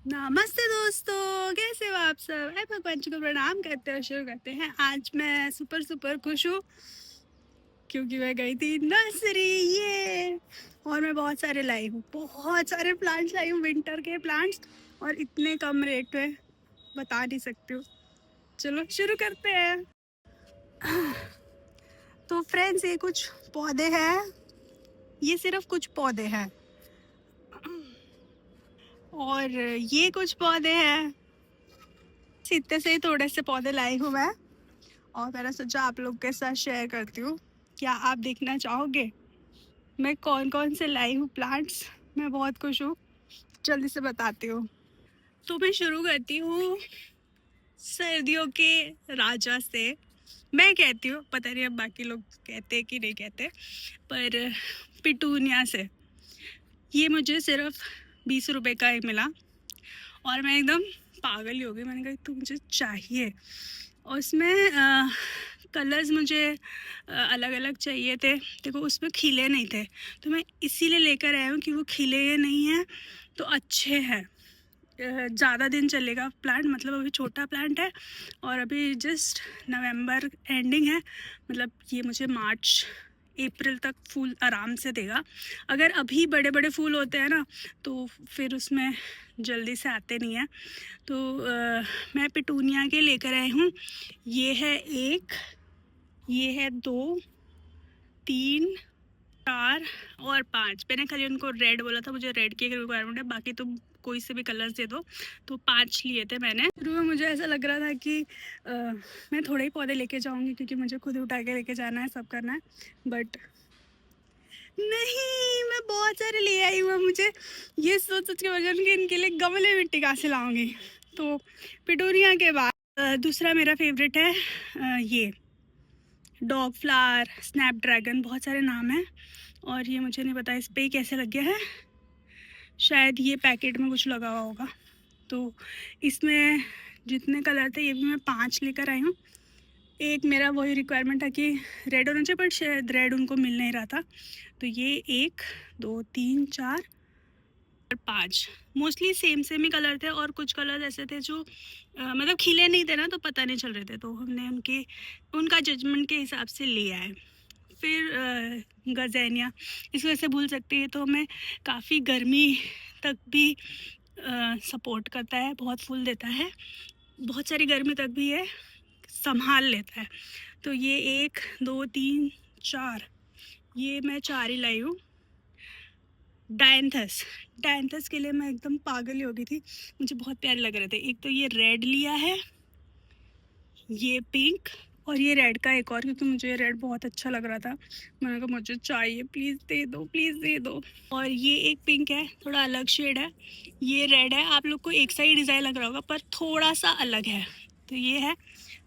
नमस्ते दोस्तों, कैसे हो आप सब? है भगवान जी को प्रणाम करते हुए शुरू करते हैं। आज मैं सुपर सुपर खुश हूँ क्योंकि मैं गई थी नर्सरी। ये और मैं बहुत सारे लाई हूँ, बहुत सारे प्लांट्स लाई हूँ, विंटर के प्लांट्स, और इतने कम रेट में बता नहीं सकती हूँ। चलो शुरू करते हैं। तो फ्रेंड्स, ये कुछ पौधे हैं, ये सिर्फ कुछ पौधे हैं, और ये कुछ पौधे हैं। इतने से ही थोड़े से पौधे लाई हूँ मैं, और मैंने सोचा आप लोग के साथ शेयर करती हूँ। क्या आप देखना चाहोगे मैं कौन कौन से लाई हूँ प्लांट्स? मैं बहुत खुश हूँ, जल्दी से बताती हूँ। तो मैं शुरू करती हूँ सर्दियों के राजा से। मैं कहती हूँ, पता नहीं अब बाकी लोग कहते कि नहीं कहते, पर पिटूनिया से। ये मुझे सिर्फ 20 रुपए का ही मिला और मैं एकदम पागल ही हो गई। मैंने कहा तो मुझे चाहिए, और उसमें कलर्स मुझे अलग अलग चाहिए थे। देखो उसमें खिले नहीं थे, तो मैं इसीलिए लेकर आया हूँ कि वो खिले नहीं हैं तो अच्छे हैं, ज़्यादा दिन चलेगा प्लांट। मतलब अभी छोटा प्लांट है और अभी जस्ट नवंबर एंडिंग है, मतलब ये मुझे मार्च अप्रैल तक फूल आराम से देगा। अगर अभी बड़े बड़े फूल होते हैं ना तो फिर उसमें जल्दी से आते नहीं हैं। तो मैं पिटूनिया के लेकर आई हूँ। ये है एक, ये है दो, तीन, चार और पाँच। मैंने खाली उनको रेड बोला था, मुझे रेड की रिक्वायरमेंट है, बाकी तुम कोई से भी कलर्स दे दो। तो 5 लिए थे मैंने। शुरू में मुझे ऐसा लग रहा था कि मैं थोड़े ही पौधे लेके जाऊंगी क्योंकि मुझे खुद उठा के लेके जाना है, सब करना है, बट नहीं, मैं बहुत सारे ले आई हूँ। मुझे ये सोच सोच के वजन कि इनके लिए गमले मिट्टी कहाँ से लाऊंगी। तो पिटूनिया के बाद दूसरा मेरा फेवरेट है ये डॉग फ्लावर, स्नैपड्रैगन, बहुत सारे नाम हैं और ये मुझे नहीं पता इस पर कैसे लग गया है। शायद ये पैकेट में कुछ लगा हुआ होगा। तो इसमें जितने कलर थे ये भी मैं 5 लेकर आई हूँ। एक मेरा वही रिक्वायरमेंट था कि रेड होना चाहिए, बट शायद रेड उनको मिल नहीं रहा था। तो ये 1, 2, 3, 4 और 5 मोस्टली सेम सेम ही कलर थे, और कुछ कलर ऐसे थे जो मतलब खिले नहीं थे ना, तो पता नहीं चल रहे थे, तो हमने उनका जजमेंट के हिसाब से लिया है। फिर गज़ेनिया, इस वजह से भूल सकती है, तो हमें काफ़ी गर्मी तक भी सपोर्ट करता है, बहुत फूल देता है, बहुत सारी गर्मी तक भी ये संभाल लेता है। तो ये 1, 2, 3, 4, ये मैं 4 ही लाई हूँ। डायंथस, डायंथस के लिए मैं एकदम पागल ही हो गई थी, मुझे बहुत प्यारे लग रहे थे। एक तो ये रेड लिया है, ये पिंक, और ये रेड का एक और, क्योंकि मुझे ये रेड बहुत अच्छा लग रहा था। मैंने कहा मुझे चाहिए, प्लीज़ दे दो, प्लीज़ दे दो। और ये एक पिंक है, थोड़ा अलग शेड है। ये रेड है, आप लोग को एक सा ही डिज़ाइन लग रहा होगा पर थोड़ा सा अलग है, तो ये है।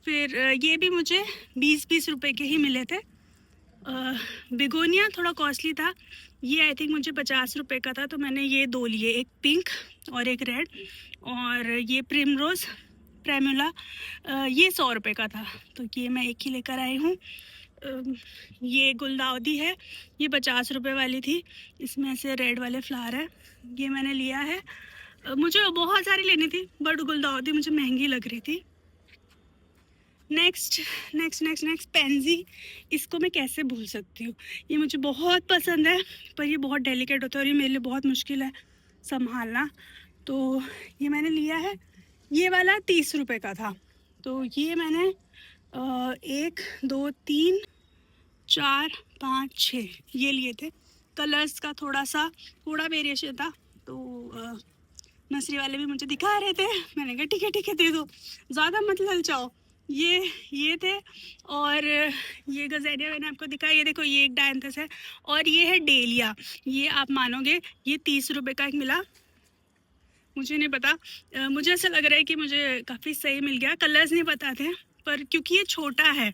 फिर ये भी मुझे 20-20 रुपए के ही मिले थे। बिगोनिया थोड़ा कॉस्टली था, ये आई थिंक मुझे 50 रुपये का था, तो मैंने ये 2 लिए, एक पिंक और एक रेड। और ये प्रिमरोज़ प्रेमुला, ये 100 रुपये का था, तो ये मैं एक ही लेकर आई हूँ। ये गुलदाउदी है, ये 50 रुपये वाली थी, इसमें से रेड वाले फ्लावर है, ये मैंने लिया है। मुझे बहुत सारी लेनी थी बट गुलदाउदी मुझे महंगी लग रही थी। Next next next next pansy, इसको मैं कैसे भूल सकती हूँ, ये मुझे बहुत पसंद है, पर ये बहुत डेलिकेट होता है और ये मेरे लिए बहुत मुश्किल है संभालना। तो ये मैंने लिया है, ये वाला 30 रुपये का था, तो ये मैंने 1, 2, 3, 4, 5, 6 ये लिए थे। कलर्स का थोड़ा वेरिएशन था, तो नर्सरी वाले भी मुझे दिखा रहे थे, मैंने कहा ठीक है दे दो, ज़्यादा मत ललचाओ। ये थे, और ये गज़ेनिया मैंने आपको दिखाया, ये देखो ये एक डायंथस है, और ये है डेलिया। ये आप मानोगे ये 30 रुपये का एक मिला, मुझे नहीं पता, मुझे ऐसा लग रहा है कि मुझे काफ़ी सही मिल गया। कलर्स नहीं पता थे, पर क्योंकि ये छोटा है,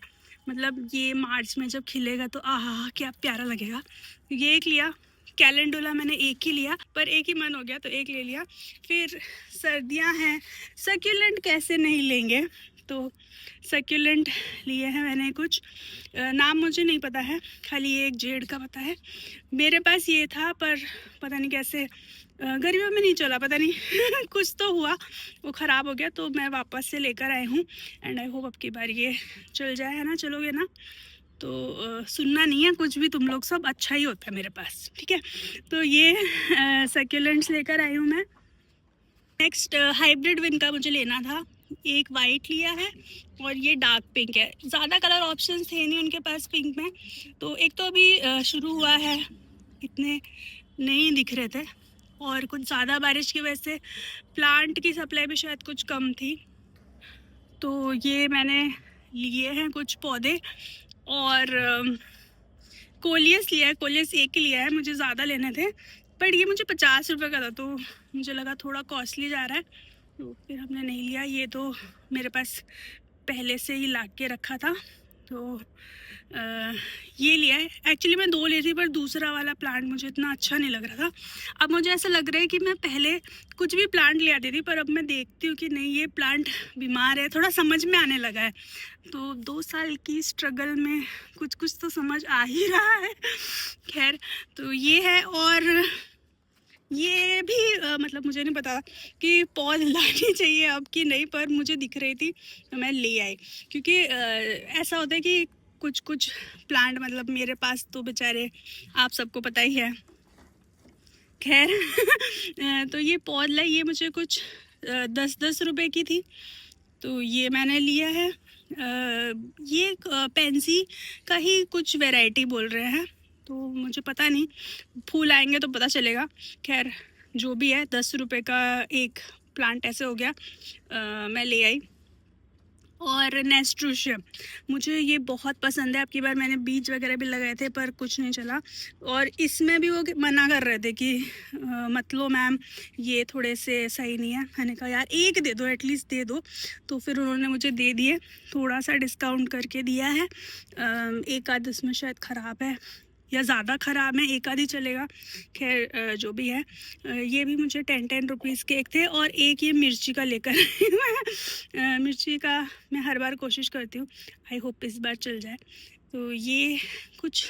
मतलब ये मार्च में जब खिलेगा तो आहा क्या प्यारा लगेगा। ये एक लिया। कैलेंडुला मैंने एक ही लिया, पर एक ही मन हो गया तो एक ले लिया। फिर सर्दियां हैं, सक्यूलेंट कैसे नहीं लेंगे, तो सक्यूलेंट लिए हैं मैंने कुछ, नाम मुझे नहीं पता है, खाली ये एक जेड का पता है। मेरे पास ये था पर पता नहीं कैसे गर्मियों में नहीं चला, पता नहीं कुछ तो हुआ, वो ख़राब हो गया, तो मैं वापस से लेकर आई हूँ। एंड आई होप अब की बार ये चल जाए, है ना, चलोगे ना, तो सुनना नहीं है कुछ भी, तुम लोग सब अच्छा ही होता है मेरे पास, ठीक है। तो ये सक्यूलेंट्स लेकर आई हूँ मैं। नेक्स्ट हाइब्रिड विन का मुझे लेना था, एक वाइट लिया है और ये डार्क पिंक है। ज़्यादा कलर ऑप्शंस थे नहीं उनके पास पिंक में, तो एक तो अभी शुरू हुआ है, इतने नहीं दिख रहे थे, और कुछ ज़्यादा बारिश की वजह से प्लांट की सप्लाई भी शायद कुछ कम थी, तो ये मैंने लिए हैं कुछ पौधे। और कोलियस लिया है, कोलियस एक ही लिया है, मुझे ज़्यादा लेने थे, पर ये मुझे 50 रुपये का था, तो मुझे लगा थोड़ा कॉस्टली जा रहा है, तो फिर हमने नहीं लिया। ये तो मेरे पास पहले से ही ला के रखा था, तो ये लिया है। एक्चुअली मैं 2 ली थी, पर दूसरा वाला प्लांट मुझे इतना अच्छा नहीं लग रहा था। अब मुझे ऐसा लग रहा है कि मैं पहले कुछ भी प्लांट ले आती थी, पर अब मैं देखती हूँ कि नहीं, ये प्लांट बीमार है, थोड़ा समझ में आने लगा है। तो 2 साल की स्ट्रगल में कुछ कुछ तो समझ आ ही रहा है। खैर, तो ये है। और ये भी मतलब मुझे नहीं पता कि पौध लानी चाहिए अब कि नहीं, पर मुझे दिख रही थी तो मैं ले आई, क्योंकि ऐसा होता है कि कुछ कुछ प्लांट, मतलब मेरे पास तो बेचारे आप सबको पता ही है। खैर तो ये पौध लाई, ये मुझे कुछ 10-10 रुपए की थी, तो ये मैंने लिया है। ये पेंसी का ही कुछ वैरायटी बोल रहे हैं, तो मुझे पता नहीं, फूल आएंगे तो पता चलेगा। खैर, जो भी है, 10 रुपए का एक प्लांट ऐसे हो गया, मैं ले आई। और नेस्ट्रोशियम मुझे ये बहुत पसंद है, अब की बार मैंने बीज वगैरह भी लगाए थे, पर कुछ नहीं चला। और इसमें भी वो मना कर रहे थे कि मत लो मैम, ये थोड़े से सही नहीं है। मैंने कहा यार एक दे दो, एटलीस्ट दे दो, तो फिर उन्होंने मुझे दे दिए, थोड़ा सा डिस्काउंट करके दिया है। एक आध इसमें शायद ख़राब है या ज़्यादा ख़राब है, एक आध ही चलेगा। खैर, जो भी है, ये भी मुझे 10-10 रुपीज़ के एक थे। और एक ये मिर्ची का लेकर मैं मिर्ची का मैं हर बार कोशिश करती हूँ, आई होप इस बार चल जाए। तो ये कुछ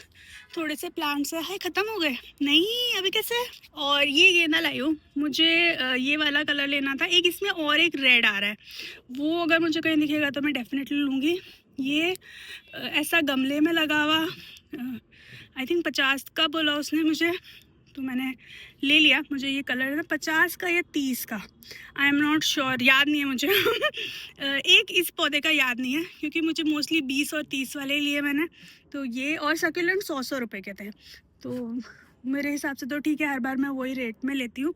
थोड़े से प्लांट्स है, हाय ख़त्म हो गए, नहीं अभी कैसे। और ये गेंदा लाई हूँ, मुझे ये वाला कलर लेना था, एक इसमें और एक रेड आ रहा है, वो अगर मुझे कहीं दिखेगा तो मैं डेफिनेटली लूँगी। ये ऐसा गमले में लगा हुआ, आई थिंक 50 का बोला उसने मुझे, तो मैंने ले लिया। मुझे ये कलर है 50 का या 30 का, आई एम नॉट श्योर, याद नहीं है मुझे। एक इस पौधे का याद नहीं है, क्योंकि मुझे मोस्टली 20 और 30 वाले ही लिए मैंने। तो ये और सक्यूलेंट 100 रुपये के थे, तो मेरे हिसाब से तो ठीक है, हर बार मैं वही रेट में लेती हूँ।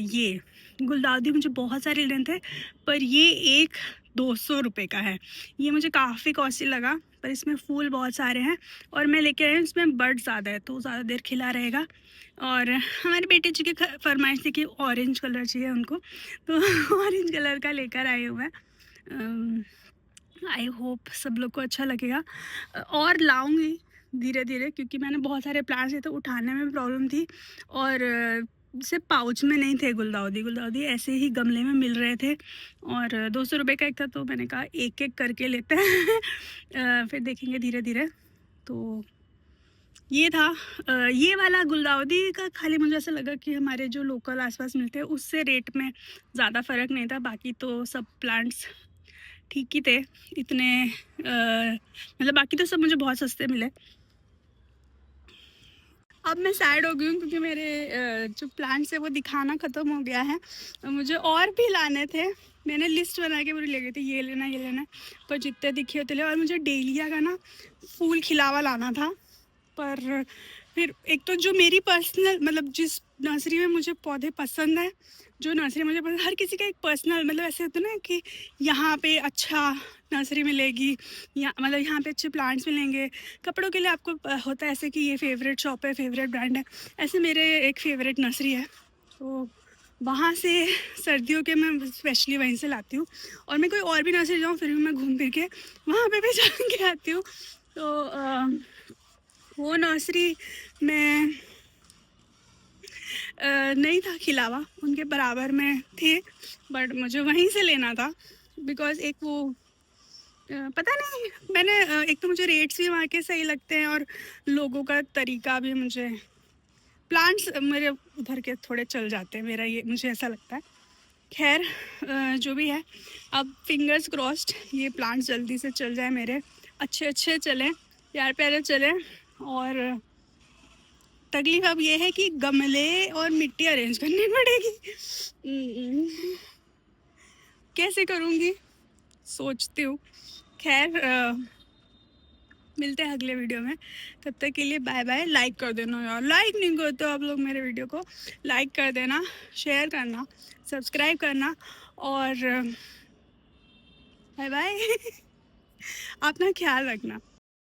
ये गुलदाउदी मुझे बहुत सारे लेने थे, पर ये एक 200 रुपये का है। ये मुझे काफ़ी कॉस्टली लगा, पर इसमें फूल बहुत सारे हैं, और मैं लेके आई हूँ, इसमें बड ज़्यादा है, तो ज़्यादा देर खिला रहेगा। और हमारे बेटे जी की फरमाइश थी कि ऑरेंज कलर चाहिए उनको, तो ऑरेंज कलर का लेकर आई हूँ मैं। आई होप सब लोग को अच्छा लगेगा। और लाऊंगी धीरे धीरे, क्योंकि मैंने बहुत सारे प्लांट्स थे, तो उठाने में प्रॉब्लम थी, और सिर्फ पाउच में नहीं थे गुलदाउदी, गुलदाउदी ऐसे ही गमले में मिल रहे थे, और 200 रुपये का एक था, तो मैंने कहा एक एक करके लेते हैं। फिर देखेंगे धीरे धीरे। तो ये था ये वाला गुलदाउदी का, खाली मुझे ऐसा लगा कि हमारे जो लोकल आसपास मिलते हैं उससे रेट में ज़्यादा फ़र्क नहीं था, बाकी तो सब प्लांट्स ठीक ही थे, इतने मतलब बाकी तो सब मुझे बहुत सस्ते मिले। अब मैं सैड हो गई हूँ, क्योंकि मेरे जो प्लांट्स है वो दिखाना ख़त्म हो गया है, मुझे और भी लाने थे। मैंने लिस्ट बना के पूरी ले गई थी, ये लेना ये लेना, पर जितने दिखे होते ले। और मुझे डेलिया का ना फूल खिलावा लाना था, पर फिर एक तो जो मेरी पर्सनल, मतलब जिस नर्सरी में मुझे पौधे पसंद है, जो नर्सरी मुझे पसंद, हर किसी का एक पर्सनल, मतलब ऐसे होता है ना कि यहाँ पे अच्छा नर्सरी मिलेगी, या मतलब यहाँ पे अच्छे प्लांट्स मिलेंगे। कपड़ों के लिए आपको होता है ऐसे कि ये फेवरेट शॉप है, फेवरेट ब्रांड है, ऐसे मेरे एक फेवरेट नर्सरी है, तो वहाँ से सर्दियों के मैं स्पेशली वहीं से लाती हूँ। और मैं कोई और भी नर्सरी जाऊँ फिर भी मैं घूम फिर के वहाँ पे भी जाके आती हूँ। तो वो नर्सरी में नहीं था खिलावा, उनके बराबर में थे, बट मुझे वहीं से लेना था, बिकॉज़ एक वो पता नहीं, मैंने एक तो मुझे रेट्स भी वहाँ के सही लगते हैं, और लोगों का तरीका भी मुझे प्लांट्स मेरे उधर के थोड़े चल जाते हैं, मेरा ये मुझे ऐसा लगता है। खैर जो भी है, अब फिंगर्स क्रॉस्ड ये प्लांट्स जल्दी से चल जाए मेरे, अच्छे अच्छे चलें, प्यारे प्यारे चलें। और तकलीफ अब ये है कि गमले और मिट्टी अरेंज करनी पड़ेगी। कैसे करूँगी सोचती हूँ। खैर मिलते हैं अगले वीडियो में, तब तक के लिए बाय बाय। लाइक कर देना यार, लाइक नहीं करते आप लोग मेरे वीडियो को, लाइक कर देना, शेयर करना, सब्सक्राइब करना, और बाय बाय। अपना ख्याल रखना।